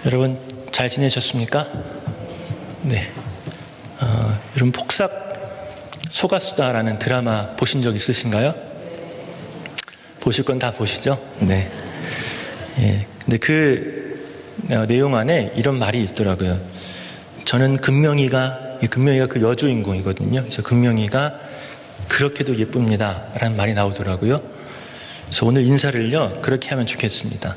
여러분 잘 지내셨습니까? 네. 여러분 폭삭 소가수다라는 드라마 보신 적 있으신가요? 보실 건 다 보시죠? 네. 예. 근데 그 내용 안에 이런 말이 있더라고요. 저는 금명이가 그 여주인공이거든요. 그래서 금명이가 그렇게도 예쁩니다. 라는 말이 나오더라고요. 그래서 오늘 인사를요, 그렇게 하면 좋겠습니다.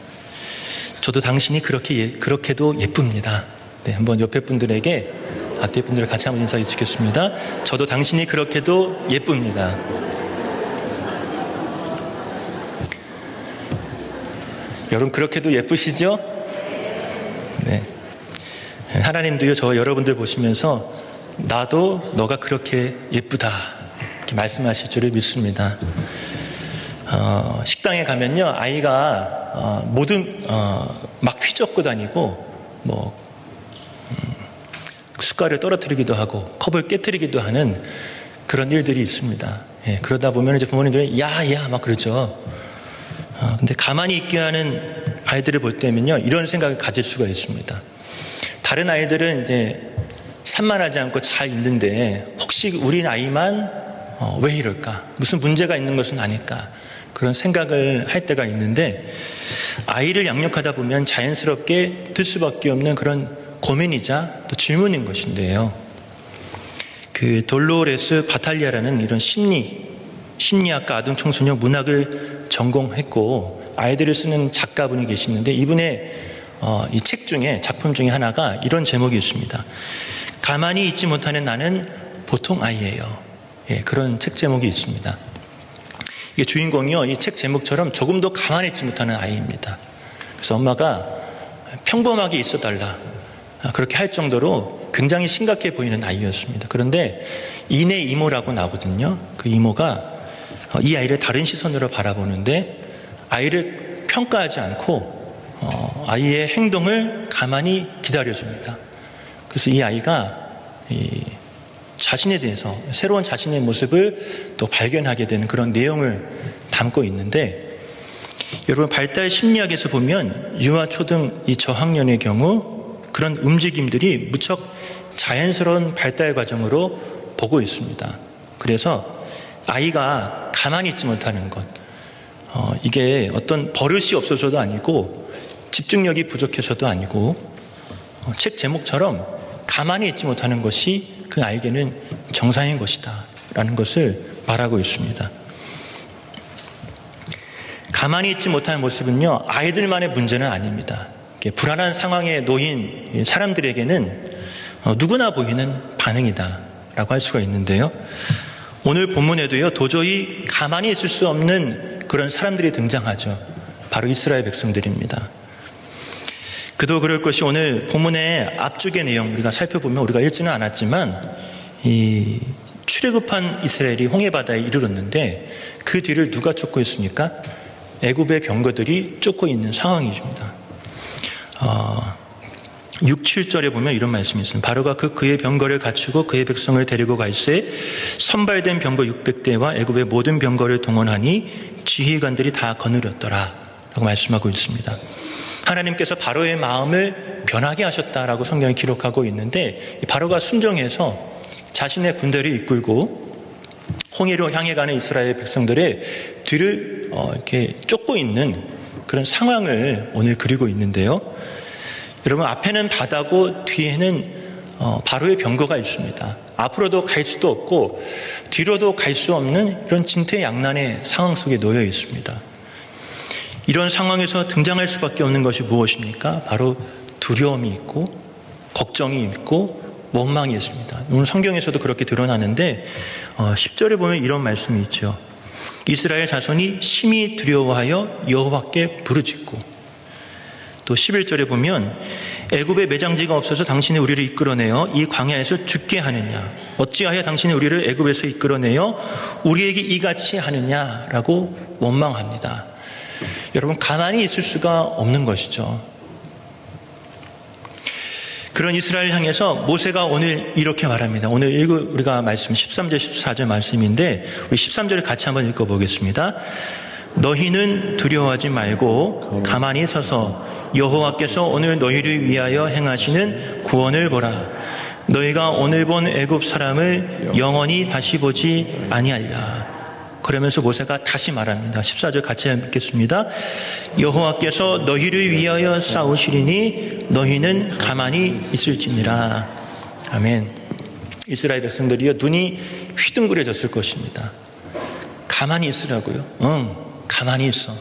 저도 당신이 그렇게도 예쁩니다. 네, 한번 옆에 분들에게, 앞에 분들 같이 한번 인사해 주시겠습니다. 저도 당신이 그렇게도 예쁩니다. 여러분, 그렇게도 예쁘시죠? 네. 하나님도요, 저 여러분들 보시면서 나도 너가 그렇게 예쁘다. 이렇게 말씀하실 줄을 믿습니다. 식당에 가면요, 아이가 막 휘젓고 다니고 숟갈을 떨어뜨리기도 하고 컵을 깨뜨리기도 하는 그런 일들이 있습니다. 예, 그러다 보면 이제 부모님들이 야야 막 그러죠. 근데 가만히 있게 하는 아이들을 볼 때면요, 이런 생각을 가질 수가 있습니다. 다른 아이들은 이제 산만하지 않고 잘 있는데 혹시 우리 아이만 왜 이럴까? 무슨 문제가 있는 것은 아닐까? 그런 생각을 할 때가 있는데, 아이를 양육하다 보면 자연스럽게 들 수밖에 없는 그런 고민이자 또 질문인 것인데요. 그 돌로레스 바탈리아라는 이런 심리학과 아동 청소년 문학을 전공했고 아이들을 쓰는 작가분이 계시는데, 이분의 이 책 중에, 작품 중에 하나가 이런 제목이 있습니다. 가만히 있지 못하는 나는 보통 아이예요. 예, 그런 책 제목이 있습니다. 이 주인공이요, 이 책 제목처럼 조금도 가만히 있지 못하는 아이입니다. 그래서 엄마가 평범하게 있어달라, 그렇게 할 정도로 굉장히 심각해 보이는 아이였습니다. 그런데 이내 이모라고 나거든요. 그 이모가 이 아이를 다른 시선으로 바라보는데 아이를 평가하지 않고 아이의 행동을 가만히 기다려줍니다. 그래서 이 아이가 자신에 대해서 새로운 자신의 모습을 또 발견하게 되는 그런 내용을 담고 있는데, 여러분 발달 심리학에서 보면 유아, 초등 이 저학년의 경우 그런 움직임들이 무척 자연스러운 발달 과정으로 보고 있습니다. 그래서 아이가 가만히 있지 못하는 것, 이게 어떤 버릇이 없어서도 아니고 집중력이 부족해서도 아니고 책 제목처럼 가만히 있지 못하는 것이 그 아이에게는 정상인 것이다 라는 것을 말하고 있습니다. 가만히 있지 못하는 모습은요, 아이들만의 문제는 아닙니다. 불안한 상황에 놓인 사람들에게는 누구나 보이는 반응이다 라고 할 수가 있는데요, 오늘 본문에도요, 도저히 가만히 있을 수 없는 그런 사람들이 등장하죠. 바로 이스라엘 백성들입니다. 그도 그럴 것이 오늘 본문의 앞쪽의 내용 우리가 살펴보면, 우리가 읽지는 않았지만 이 출애굽한 이스라엘이 홍해바다에 이르렀는데 그 뒤를 누가 쫓고 있습니까? 애굽의 병거들이 쫓고 있는 상황입니다. 6, 7절에 보면 이런 말씀이 있습니다. 바로가 그의 병거를 갖추고 그의 백성을 데리고 갈새 선발된 병거 600대와 애굽의 모든 병거를 동원하니 지휘관들이 다 거느렸더라 라고 말씀하고 있습니다. 하나님께서 바로의 마음을 변하게 하셨다라고 성경이 기록하고 있는데, 바로가 순종해서 자신의 군대를 이끌고 홍해로 향해 가는 이스라엘 백성들의 뒤를 이렇게 쫓고 있는 그런 상황을 오늘 그리고 있는데요, 여러분 앞에는 바다고 뒤에는 바로의 병거가 있습니다. 앞으로도 갈 수도 없고 뒤로도 갈 수 없는 이런 진퇴양난의 상황 속에 놓여 있습니다. 이런 상황에서 등장할 수밖에 없는 것이 무엇입니까? 바로 두려움이 있고 걱정이 있고 원망이 있습니다. 오늘 성경에서도 그렇게 드러나는데 10절에 보면 이런 말씀이 있죠. 이스라엘 자손이 심히 두려워하여 여호와께 부르짖고, 또 11절에 보면 애굽에 매장지가 없어서 당신이 우리를 이끌어내어 이 광야에서 죽게 하느냐, 어찌하여 당신이 우리를 애굽에서 이끌어내어 우리에게 이같이 하느냐라고 원망합니다. 여러분 가만히 있을 수가 없는 것이죠. 그런 이스라엘 향해서 모세가 오늘 이렇게 말합니다. 오늘 우리가 말씀 13절 14절 말씀인데 우리 13절을 같이 한번 읽어보겠습니다. 너희는 두려워하지 말고 가만히 서서 여호와께서 오늘 너희를 위하여 행하시는 구원을 보라. 너희가 오늘 본 애굽 사람을 영원히 다시 보지 아니하리라. 그러면서 모세가 다시 말합니다. 14절 같이 읽겠습니다. 여호와께서 너희를 위하여 싸우시리니 너희는 가만히 있을지니라. 아멘. 이스라엘 백성들이요, 눈이 휘둥그레졌을 것입니다. 가만히 있으라고요? 가만히 있어.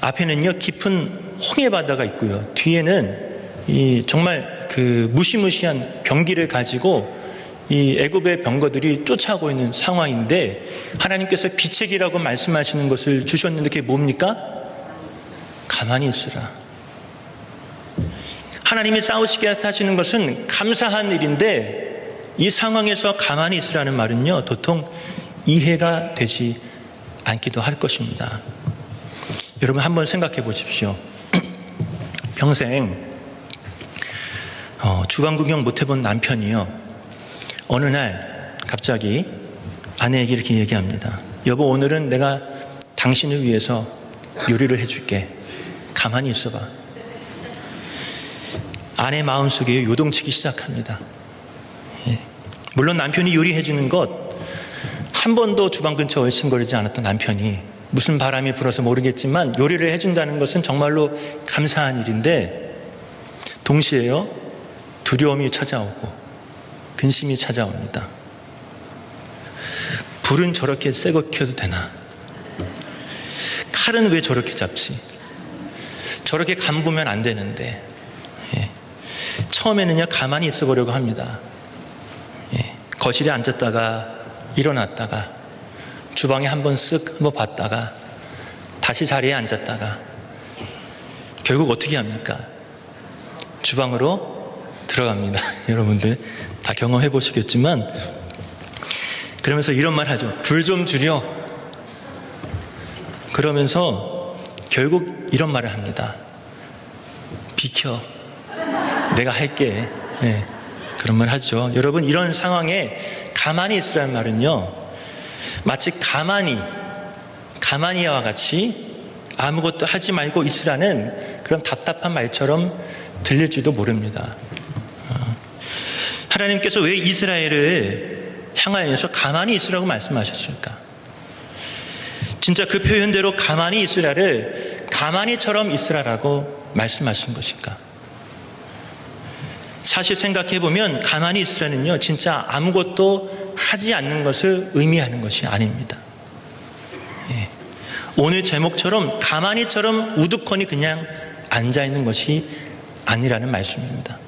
앞에는요, 깊은 홍해 바다가 있고요, 뒤에는 정말 그 무시무시한 병기를 가지고 이 애굽의 병거들이 쫓아오고 있는 상황인데, 하나님께서 비책이라고 말씀하시는 것을 주셨는데 그게 뭡니까? 가만히 있으라. 하나님이 싸우시게 하시는 것은 감사한 일인데, 이 상황에서 가만히 있으라는 말은요, 도통 이해가 되지 않기도 할 것입니다. 여러분 한번 생각해 보십시오. 평생 주방 구경 못 해본 남편이요, 어느 날 갑자기 아내에게 이렇게 얘기합니다. 여보, 오늘은 내가 당신을 위해서 요리를 해줄게. 가만히 있어봐. 아내 마음속에 요동치기 시작합니다. 물론 남편이 요리해주는 것 한 번도 주방 근처에 얼씬거리지 않았던 남편이 무슨 바람이 불어서 모르겠지만 요리를 해준다는 것은 정말로 감사한 일인데, 동시에요, 두려움이 찾아오고 근심이 찾아옵니다. 불은 저렇게 세게 켜도 되나? 칼은 왜 저렇게 잡지? 저렇게 감으면 안 되는데. 처음에는요, 가만히 있어 보려고 합니다. 거실에 앉았다가 일어났다가 주방에 한번 한번 봤다가 다시 자리에 앉았다가 결국 어떻게 합니까? 주방으로 들어갑니다. 여러분들 다 경험해 보시겠지만, 그러면서 이런 말 하죠. 불 좀 줄여. 그러면서 결국 이런 말을 합니다. 비켜. 내가 할게. 그런 말 하죠. 여러분, 이런 상황에 가만히 있으라는 말은요, 마치 가만히와 같이 아무것도 하지 말고 있으라는 그런 답답한 말처럼 들릴지도 모릅니다. 하나님께서 왜 이스라엘을 향하여서 가만히 있으라고 말씀하셨을까? 진짜 그 표현대로 가만히 있으라를 가만히처럼 있으라라고 말씀하신 것일까? 사실 생각해보면 가만히 있으라는요, 진짜 아무것도 하지 않는 것을 의미하는 것이 아닙니다. 오늘 제목처럼 가만히처럼 우두커니 그냥 앉아있는 것이 아니라는 말씀입니다.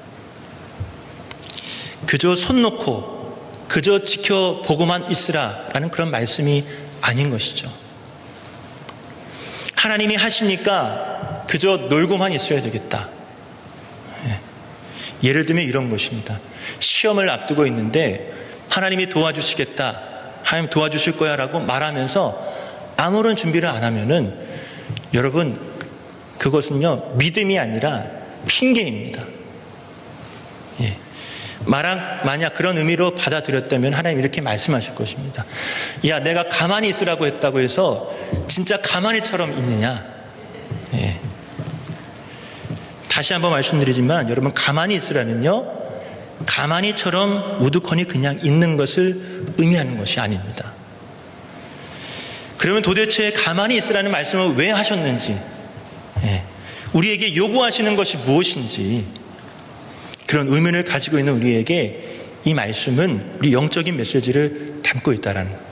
그저 손 놓고 그저 지켜보고만 있으라라는 그런 말씀이 아닌 것이죠. 하나님이 하시니까 그저 놀고만 있어야 되겠다. 예를 들면 이런 것입니다. 시험을 앞두고 있는데 하나님이 도와주시겠다, 하나님 도와주실 거야 라고 말하면서 아무런 준비를 안 하면은, 여러분, 그것은요, 믿음이 아니라 핑계입니다. 만약 그런 의미로 받아들였다면 하나님 이렇게 말씀하실 것입니다. 야, 내가 가만히 있으라고 했다고 해서 진짜 가만히처럼 있느냐? 다시 한번 말씀드리지만, 여러분, 가만히 있으라는요, 가만히처럼 우두커니 그냥 있는 것을 의미하는 것이 아닙니다. 그러면 도대체 가만히 있으라는 말씀을 왜 하셨는지, 우리에게 요구하시는 것이 무엇인지, 그런 의문을 가지고 있는 우리에게 이 말씀은 우리 영적인 메시지를 담고 있다라는 거예요.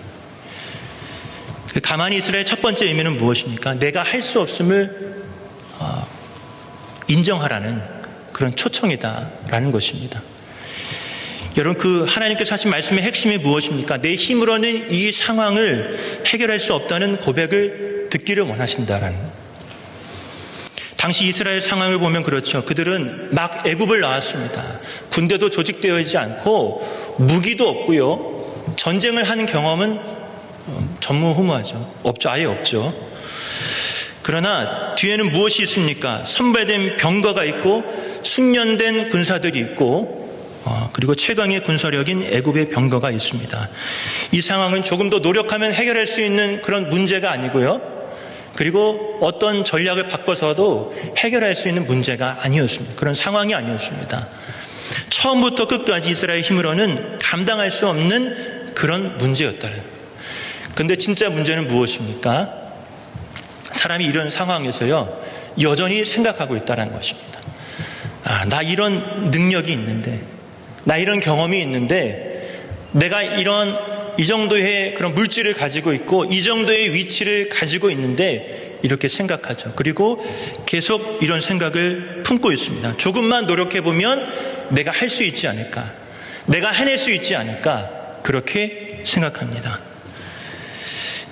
가만히 있으라의 첫 번째 의미는 무엇입니까? 내가 할 수 없음을 인정하라는 그런 초청이다라는 것입니다. 여러분, 그 하나님께서 하신 말씀의 핵심이 무엇입니까? 내 힘으로는 이 상황을 해결할 수 없다는 고백을 듣기를 원하신다라는. 당시 이스라엘 상황을 보면 그렇죠. 그들은 막 애굽을 나왔습니다. 군대도 조직되어 있지 않고 무기도 없고요, 전쟁을 하는 경험은 전무후무하죠. 없죠. 아예 없죠. 그러나 뒤에는 무엇이 있습니까? 선배된 병거가 있고 숙련된 군사들이 있고 그리고 최강의 군사력인 애굽의 병거가 있습니다. 이 상황은 조금 더 노력하면 해결할 수 있는 그런 문제가 아니고요. 그리고 어떤 전략을 바꿔서도 해결할 수 있는 문제가 아니었습니다. 그런 상황이 아니었습니다. 처음부터 끝까지 이스라엘 힘으로는 감당할 수 없는 그런 문제였다는. 그런데 진짜 문제는 무엇입니까? 사람이 이런 상황에서요, 여전히 생각하고 있다는 것입니다. 나 이런 능력이 있는데, 나 이런 경험이 있는데, 내가 이 정도의 그런 물질을 가지고 있고, 이 정도의 위치를 가지고 있는데, 이렇게 생각하죠. 그리고 계속 이런 생각을 품고 있습니다. 조금만 노력해보면 내가 할 수 있지 않을까, 내가 해낼 수 있지 않을까, 그렇게 생각합니다.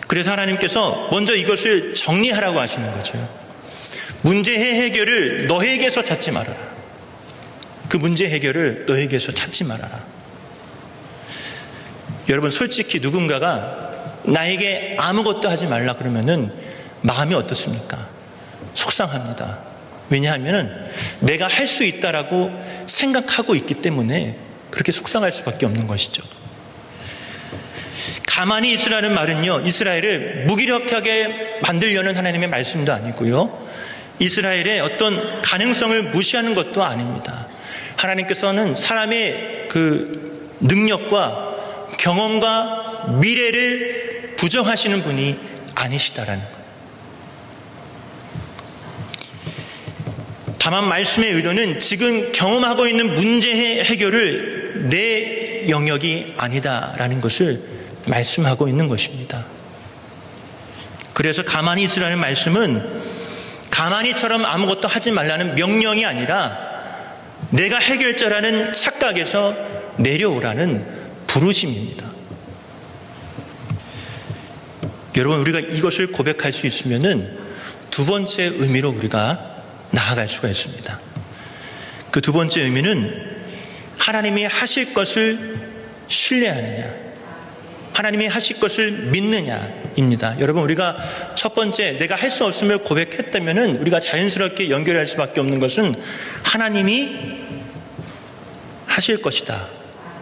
그래서 하나님께서 먼저 이것을 정리하라고 하시는 거죠. 문제의 해결을 너에게서 찾지 말아라. 그 문제 해결을 너에게서 찾지 말아라. 여러분, 솔직히 누군가가 나에게 아무것도 하지 말라 그러면은 마음이 어떻습니까? 속상합니다. 왜냐하면 내가 할 수 있다라고 생각하고 있기 때문에 그렇게 속상할 수밖에 없는 것이죠. 가만히 있으라는 말은요, 이스라엘을 무기력하게 만들려는 하나님의 말씀도 아니고요, 이스라엘의 어떤 가능성을 무시하는 것도 아닙니다. 하나님께서는 사람의 그 능력과 경험과 미래를 부정하시는 분이 아니시다라는 것. 다만 말씀의 의도는 지금 경험하고 있는 문제의 해결을 내 영역이 아니다라는 것을 말씀하고 있는 것입니다. 그래서 가만히 있으라는 말씀은 가만히처럼 아무것도 하지 말라는 명령이 아니라 내가 해결자라는 착각에서 내려오라는 부르심입니다. 여러분, 우리가 이것을 고백할 수 있으면은 두 번째 의미로 우리가 나아갈 수가 있습니다. 그 두 번째 의미는 하나님이 하실 것을 신뢰하느냐, 하나님이 하실 것을 믿느냐입니다. 여러분, 우리가 첫 번째 내가 할 수 없음을 고백했다면은 우리가 자연스럽게 연결할 수밖에 없는 것은 하나님이 하실 것이다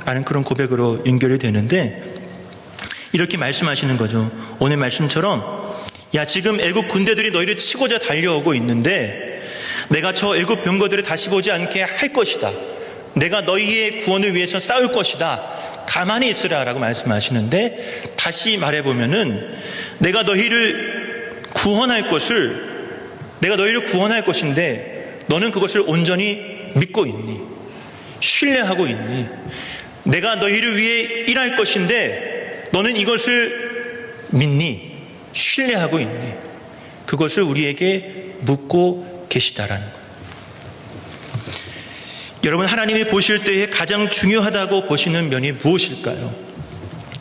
라는 그런 고백으로 연결이 되는데, 이렇게 말씀하시는 거죠. 오늘 말씀처럼, 야, 지금 애국 군대들이 너희를 치고자 달려오고 있는데 내가 저 애국 병거들을 다시 보지 않게 할 것이다. 내가 너희의 구원을 위해서 싸울 것이다. 가만히 있으라 라고 말씀하시는데, 다시 말해보면은 내가 너희를 구원할 것인데 너는 그것을 온전히 믿고 있니? 신뢰하고 있니? 내가 너희를 위해 일할 것인데 너는 이것을 믿니? 신뢰하고 있니? 그것을 우리에게 묻고 계시다라는 것. 여러분, 하나님이 보실 때에 가장 중요하다고 보시는 면이 무엇일까요?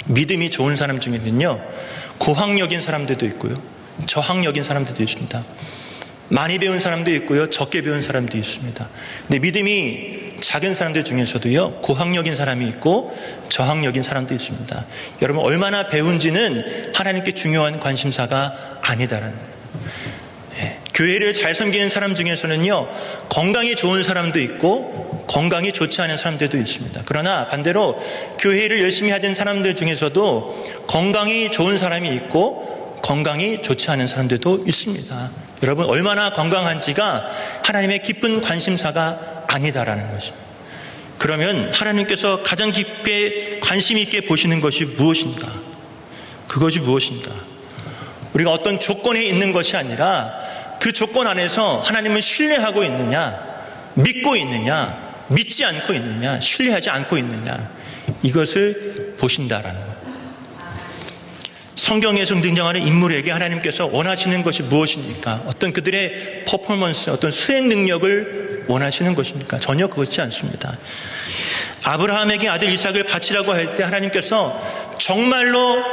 믿음이 좋은 사람 중에는요, 고학력인 사람들도 있고요, 저학력인 사람들도 있습니다. 많이 배운 사람도 있고요, 적게 배운 사람도 있습니다. 근데 믿음이 작은 사람들 중에서도요, 고학력인 사람이 있고 저학력인 사람도 있습니다. 여러분, 얼마나 배운지는 하나님께 중요한 관심사가 아니다라는 거예요. 교회를 잘 섬기는 사람 중에서는요, 건강이 좋은 사람도 있고 건강이 좋지 않은 사람들도 있습니다. 그러나 반대로 교회를 열심히 하는 사람들 중에서도 건강이 좋은 사람이 있고 건강이 좋지 않은 사람들도 있습니다. 여러분, 얼마나 건강한지가 하나님의 깊은 관심사가 아니다라는 것입니다. 그러면 하나님께서 가장 깊게 관심 있게 보시는 것이 무엇인가? 그것이 무엇인가? 우리가 어떤 조건에 있는 것이 아니라 그 조건 안에서 하나님을 신뢰하고 있느냐, 믿고 있느냐, 믿지 않고 있느냐, 신뢰하지 않고 있느냐, 이것을 보신다라는 것. 성경에서 등장하는 인물에게 하나님께서 원하시는 것이 무엇입니까? 어떤 그들의 퍼포먼스, 어떤 수행 능력을 원하시는 것입니까? 전혀 그렇지 않습니다. 아브라함에게 아들 이삭을 바치라고 할 때 하나님께서 정말로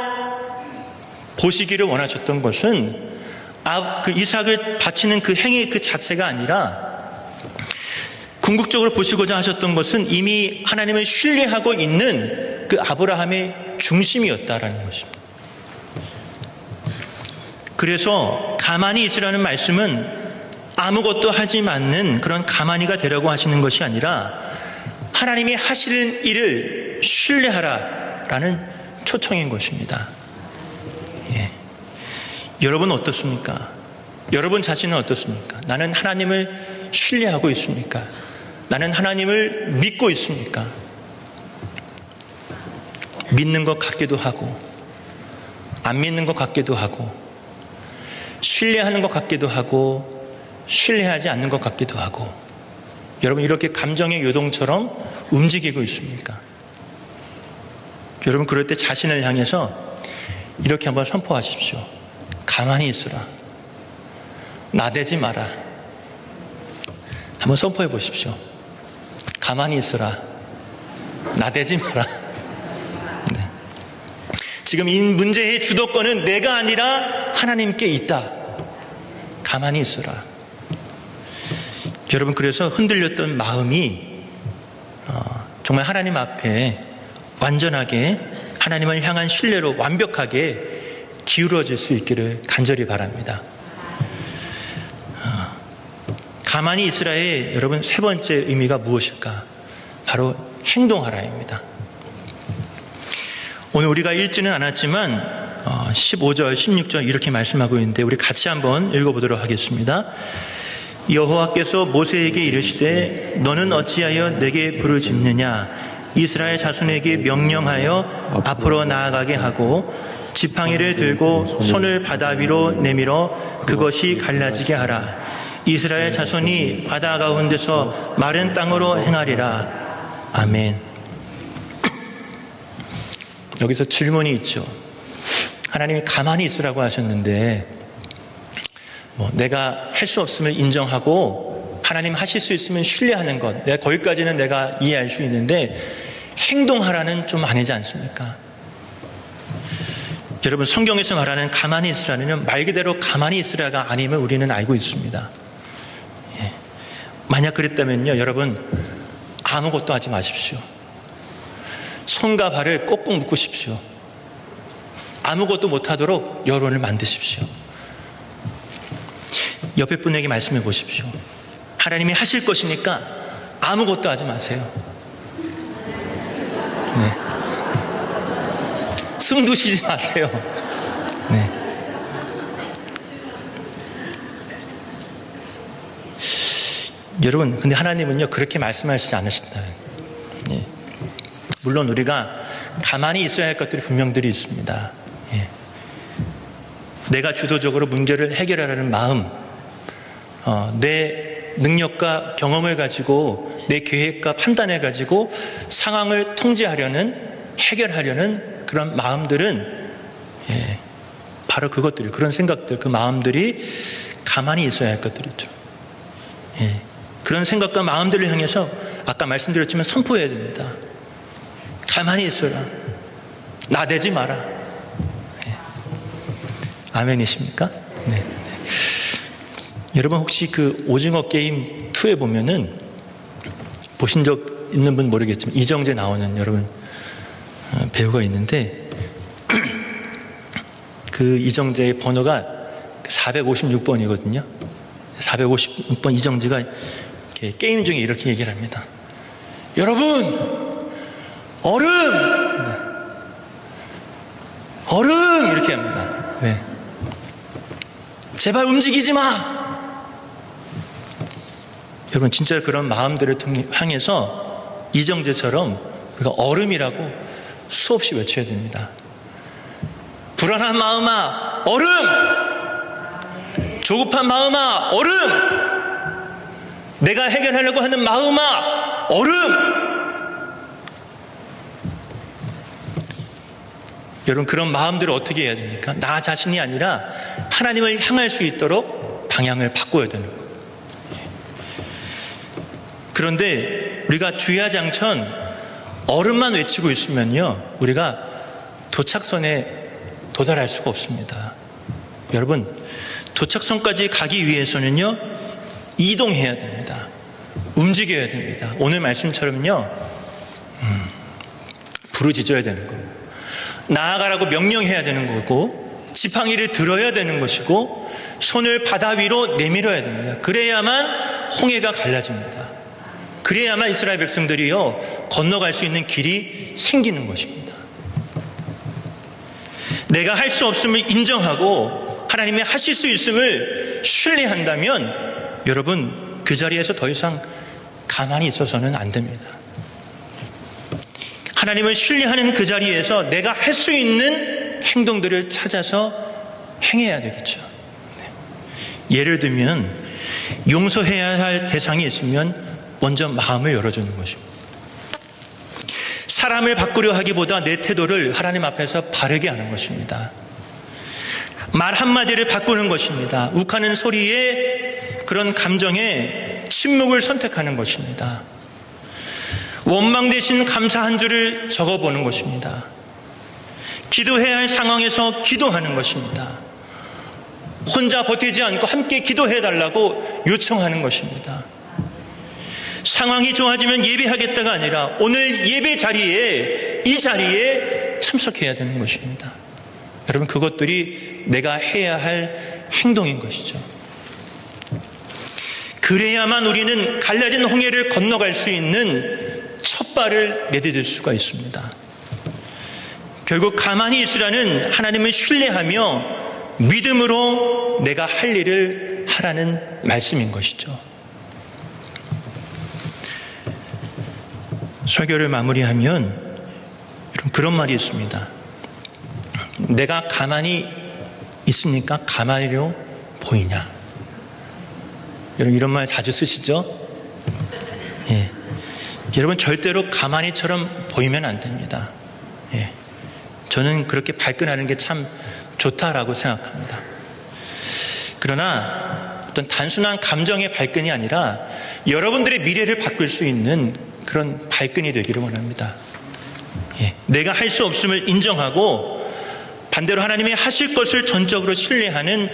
보시기를 원하셨던 것은 그 이삭을 바치는 그 행위 그 자체가 아니라, 궁극적으로 보시고자 하셨던 것은 이미 하나님을 신뢰하고 있는 그 아브라함의 중심이었다라는 것입니다. 그래서 가만히 있으라는 말씀은 아무것도 하지 않는 그런 가만히가 되라고 하시는 것이 아니라 하나님이 하시는 일을 신뢰하라라는 초청인 것입니다. 예. 여러분 어떻습니까? 여러분 자신은 어떻습니까? 나는 하나님을 신뢰하고 있습니까? 나는 하나님을 믿고 있습니까? 믿는 것 같기도 하고 안 믿는 것 같기도 하고 신뢰하는 것 같기도 하고 신뢰하지 않는 것 같기도 하고 여러분 이렇게 감정의 요동처럼 움직이고 있습니까? 여러분 그럴 때 자신을 향해서 이렇게 한번 선포하십시오. 가만히 있으라. 나대지 마라. 한번 선포해 보십시오. 가만히 있으라. 나대지 마라. 네. 지금 이 문제의 주도권은 내가 아니라 하나님께 있다. 가만히 있으라. 여러분 그래서 흔들렸던 마음이 정말 하나님 앞에 완전하게 하나님을 향한 신뢰로 완벽하게 기울어질 수 있기를 간절히 바랍니다. 가만히 있으라의 여러분 세 번째 의미가 무엇일까? 바로 행동하라입니다. 오늘 우리가 읽지는 않았지만 15절, 16절 이렇게 말씀하고 있는데 우리 같이 한번 읽어보도록 하겠습니다. 여호와께서 모세에게 이르시되 너는 어찌하여 내게 부르짖느냐? 이스라엘 자손에게 명령하여 앞으로 나아가게 하고 지팡이를 들고 손을 바다 위로 내밀어 그것이 갈라지게 하라. 이스라엘 자손이 바다 가운데서 마른 땅으로 행하리라. 아멘. 여기서 질문이 있죠. 하나님이 가만히 있으라고 하셨는데 내가 할 수 없으면 인정하고 하나님 하실 수 있으면 신뢰하는 것, 거기까지는 내가 이해할 수 있는데 행동하라는 좀 아니지 않습니까? 여러분 성경에서 말하는 가만히 있으라는 말 그대로 가만히 있으라가 아님을 우리는 알고 있습니다. 예. 만약 그랬다면요 여러분 아무것도 하지 마십시오. 손과 발을 꼭꼭 묶으십시오. 아무것도 못하도록 여론을 만드십시오. 옆에 분에게 말씀해 보십시오. 하나님이 하실 것이니까 아무것도 하지 마세요. 네. 숨도 쉬지 마세요. 네. 여러분, 근데 하나님은요 그렇게 말씀하시지 않으신다. 네. 물론 우리가 가만히 있어야 할 것들이 분명들이 있습니다. 예. 내가 주도적으로 문제를 해결하려는 마음, 내 능력과 경험을 가지고 내 계획과 판단을 가지고 상황을 통제하려는 해결하려는 그런 마음들은 바로 그것들, 그런 생각들, 그 마음들이 가만히 있어야 할 것들이죠. 그런 생각과 마음들을 향해서 아까 말씀드렸지만 선포해야 됩니다. 가만히 있어라. 나대지 마라. 아멘이십니까? 네. 여러분 혹시 그 오징어 게임 2에 보면은 보신 적 있는 분 모르겠지만 이정재 나오는 여러분 배우가 있는데 그 이정재의 번호가 456번이거든요. 456번 이정재가 이렇게 게임 중에 이렇게 얘기를 합니다. 여러분 얼음! 네. 얼음! 이렇게 합니다. 네. 제발 움직이지 마! 여러분 진짜 그런 마음들을 향해서 이정재처럼 우리가 얼음이라고 수없이 외쳐야 됩니다. 불안한 마음아 얼음! 조급한 마음아 얼음! 내가 해결하려고 하는 마음아 얼음! 여러분 그런 마음들을 어떻게 해야 됩니까? 나 자신이 아니라 하나님을 향할 수 있도록 방향을 바꿔야 되는 거예요. 그런데 우리가 주야장천 얼음만 외치고 있으면요 우리가 도착선에 도달할 수가 없습니다. 여러분 도착선까지 가기 위해서는요 이동해야 됩니다. 움직여야 됩니다. 오늘 말씀처럼요 부르짖어야 되는 거예요. 나아가라고 명령해야 되는 거고 지팡이를 들어야 되는 것이고 손을 바다 위로 내밀어야 됩니다. 그래야만 홍해가 갈라집니다. 그래야만 이스라엘 백성들이요 건너갈 수 있는 길이 생기는 것입니다. 내가 할 수 없음을 인정하고 하나님이 하실 수 있음을 신뢰한다면 여러분 그 자리에서 더 이상 가만히 있어서는 안 됩니다. 하나님을 신뢰하는 그 자리에서 내가 할 수 있는 행동들을 찾아서 행해야 되겠죠. 예를 들면 용서해야 할 대상이 있으면 먼저 마음을 열어주는 것입니다. 사람을 바꾸려 하기보다 내 태도를 하나님 앞에서 바르게 하는 것입니다. 말 한마디를 바꾸는 것입니다. 욱하는 소리에 그런 감정에 침묵을 선택하는 것입니다. 원망 대신 감사 한 줄을 적어보는 것입니다. 기도해야 할 상황에서 기도하는 것입니다. 혼자 버티지 않고 함께 기도해달라고 요청하는 것입니다. 상황이 좋아지면 예배하겠다가 아니라 오늘 예배 자리에 이 자리에 참석해야 되는 것입니다. 여러분 그것들이 내가 해야 할 행동인 것이죠. 그래야만 우리는 갈라진 홍해를 건너갈 수 있는 첫 발을 내디딜 수가 있습니다. 결국 가만히 있으라는 하나님을 신뢰하며 믿음으로 내가 할 일을 하라는 말씀인 것이죠. 설교를 마무리하면 그런 말이 있습니다. 내가 가만히 있으니까 가만히로 보이냐. 여러분 이런 말 자주 쓰시죠? 예. 여러분 절대로 가만히처럼 보이면 안 됩니다. 예. 저는 그렇게 발끈하는 게 참 좋다라고 생각합니다. 그러나 어떤 단순한 감정의 발끈이 아니라 여러분들의 미래를 바꿀 수 있는 그런 발끈이 되기를 원합니다. 예. 내가 할 수 없음을 인정하고 반대로 하나님이 하실 것을 전적으로 신뢰하는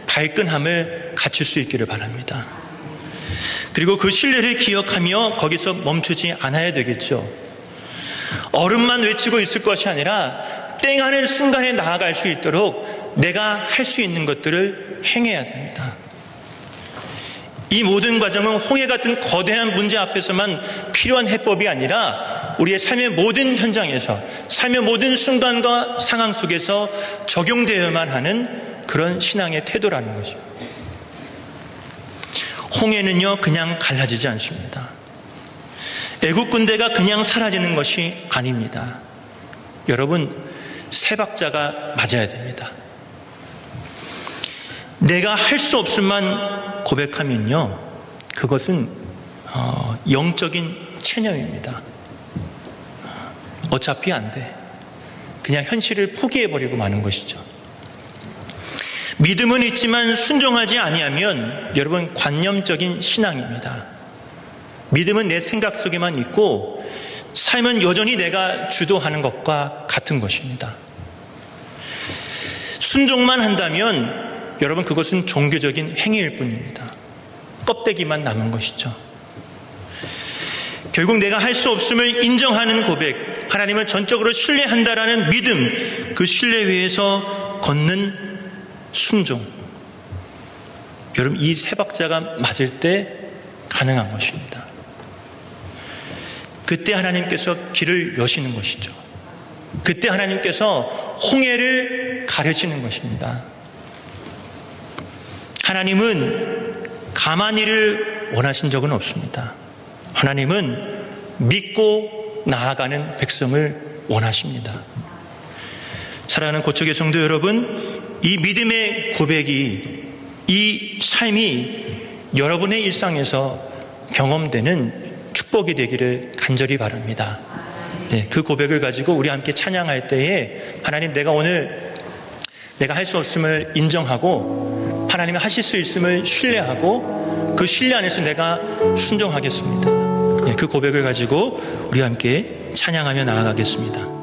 발끈함을 갖출 수 있기를 바랍니다. 그리고 그 신뢰를 기억하며 거기서 멈추지 않아야 되겠죠. 어른만 외치고 있을 것이 아니라 땡하는 순간에 나아갈 수 있도록 내가 할 수 있는 것들을 행해야 됩니다. 이 모든 과정은 홍해 같은 거대한 문제 앞에서만 필요한 해법이 아니라 우리의 삶의 모든 현장에서 삶의 모든 순간과 상황 속에서 적용되어야만 하는 그런 신앙의 태도라는 것입니다. 홍해는요 그냥 갈라지지 않습니다. 애국 군대가 그냥 사라지는 것이 아닙니다. 여러분 세 박자가 맞아야 됩니다. 내가 할 수 없음만 고백하면요 그것은 영적인 체념입니다. 어차피 안 돼. 그냥 현실을 포기해버리고 마는 것이죠. 믿음은 있지만 순종하지 아니하면 여러분 관념적인 신앙입니다. 믿음은 내 생각 속에만 있고 삶은 여전히 내가 주도하는 것과 같은 것입니다. 순종만 한다면 여러분 그것은 종교적인 행위일 뿐입니다. 껍데기만 남은 것이죠. 결국 내가 할 수 없음을 인정하는 고백, 하나님을 전적으로 신뢰한다라는 믿음, 그 신뢰 위에서 걷는 순종. 여러분 이 세 박자가 맞을 때 가능한 것입니다. 그때 하나님께서 길을 여시는 것이죠. 그때 하나님께서 홍해를 가르치는 것입니다. 하나님은 가만히를 원하신 적은 없습니다. 하나님은 믿고 나아가는 백성을 원하십니다. 사랑하는 고척의 성도 여러분, 이 믿음의 고백이, 이 삶이 여러분의 일상에서 경험되는 축복이 되기를 간절히 바랍니다. 네, 그 고백을 가지고 우리 함께 찬양할 때에 하나님 내가 오늘 내가 할 수 없음을 인정하고 하나님이 하실 수 있음을 신뢰하고 그 신뢰 안에서 내가 순종하겠습니다. 네, 그 고백을 가지고 우리 함께 찬양하며 나아가겠습니다.